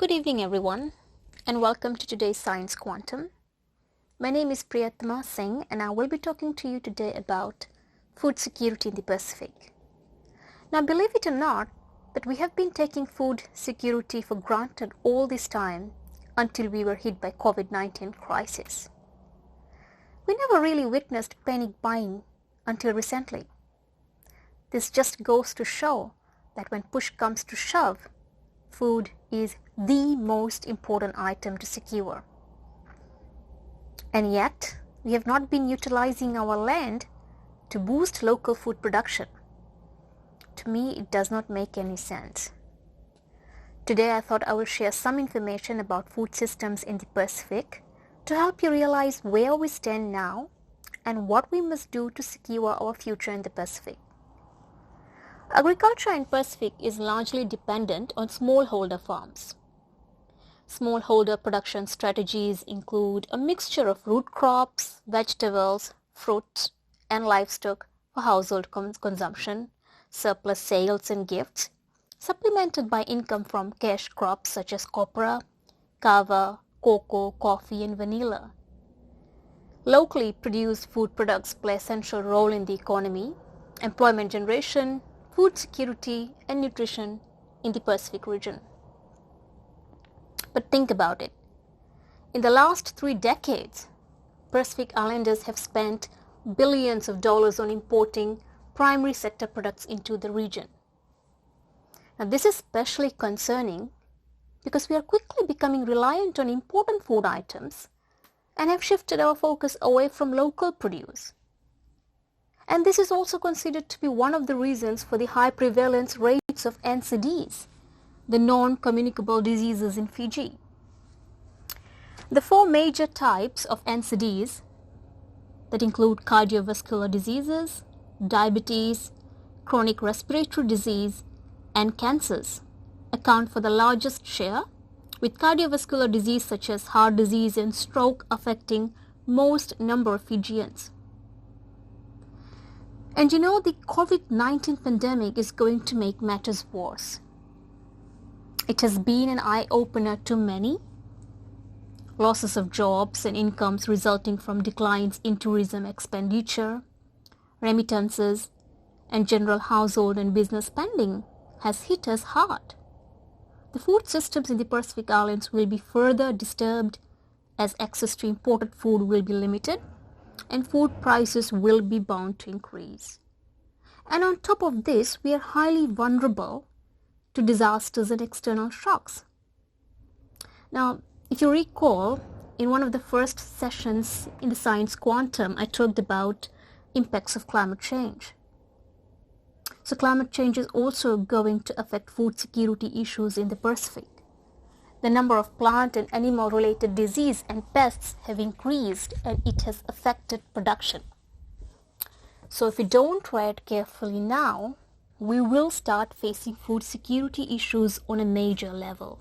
Good evening everyone and welcome to today's Science Quantum. My name is Priyatma Singh and I will be talking to you today about food security in the Pacific. Now believe it or not, but we have been taking food security for granted all this time until we were hit by COVID-19 crisis. We never really witnessed panic buying until recently. This just goes to show that when push comes to shove, food is the most important item to secure. And yet, we have not been utilizing our land to boost local food production. To me, it does not make any sense. Today, I thought I will share some information about food systems in the Pacific to help you realize where we stand now and what we must do to secure our future in the Pacific. Agriculture in Pacific is largely dependent on smallholder farms. Smallholder production strategies include a mixture of root crops, vegetables, fruits, and livestock for household consumption, surplus sales and gifts, supplemented by income from cash crops such as copra, kava, cocoa, coffee, and vanilla. Locally produced food products play a central role in the economy, employment generation, food security, and nutrition in the Pacific region. But think about it. In the last 3 decades, Pacific Islanders have spent billions of dollars on importing primary sector products into the region. Now, this is especially concerning because we are quickly becoming reliant on important food items and have shifted our focus away from local produce. And this is also considered to be one of the reasons for the high prevalence rates of NCDs, the non-communicable diseases in Fiji. The 4 major types of NCDs that include cardiovascular diseases, diabetes, chronic respiratory disease, and cancers account for the largest share, with cardiovascular disease such as heart disease and stroke affecting most number of Fijians. And you know, the COVID-19 pandemic is going to make matters worse. It has been an eye-opener to many. Losses of jobs and incomes resulting from declines in tourism expenditure, remittances, and general household and business spending has hit us hard. The food systems in the Pacific Islands will be further disturbed as access to imported food will be limited and food prices will be bound to increase. And on top of this, we are highly vulnerable to disasters and external shocks. Now, if you recall, in one of the first sessions in the Science Quantum, I talked about impacts of climate change. So climate change is also going to affect food security issues in the Pacific. The number of plant and animal-related disease and pests have increased and it has affected production. So if we don't tread carefully now, we will start facing food security issues on a major level.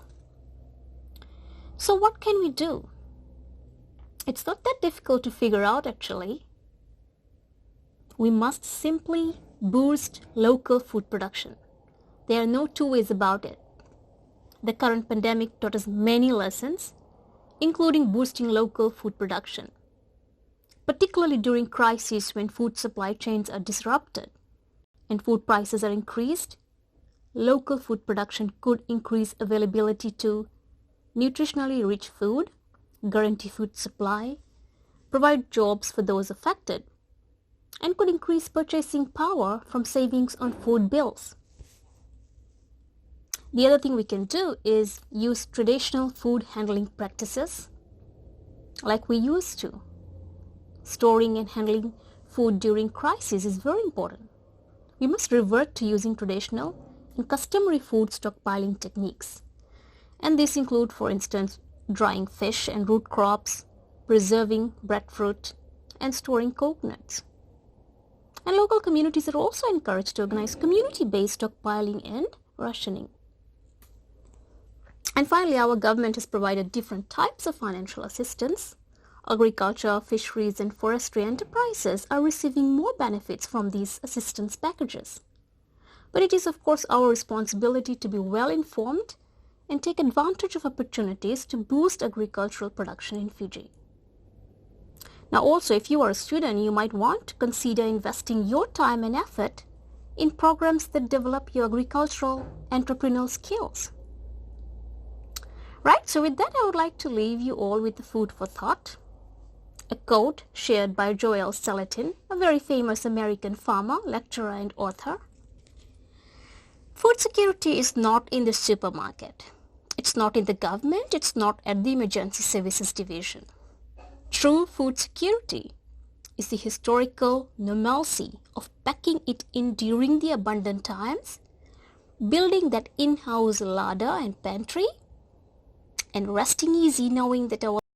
So what can we do? It's not that difficult to figure out actually. We must simply boost local food production. There are no two ways about it. The current pandemic taught us many lessons, including boosting local food production. Particularly during crises when food supply chains are disrupted and food prices are increased, local food production could increase availability to nutritionally rich food, guarantee food supply, provide jobs for those affected, and could increase purchasing power from savings on food bills. The other thing we can do is use traditional food handling practices like we used to. Storing and handling food during crisis is very important. We must revert to using traditional and customary food stockpiling techniques. And these include, for instance, drying fish and root crops, preserving breadfruit, and storing coconuts. And local communities are also encouraged to organize community-based stockpiling and rationing. And finally, our government has provided different types of financial assistance. Agriculture, fisheries, and forestry enterprises are receiving more benefits from these assistance packages. But it is, of course, our responsibility to be well informed and take advantage of opportunities to boost agricultural production in Fiji. Now also, if you are a student, you might want to consider investing your time and effort in programs that develop your agricultural entrepreneurial skills. Right, so with that, I would like to leave you all with the food for thought. A quote shared by Joel Salatin, a very famous American farmer, lecturer, and author. Food security is not in the supermarket. It's not in the government. It's not at the emergency services division. True food security is the historical normalcy of packing it in during the abundant times, building that in-house larder and pantry, and resting easy knowing that our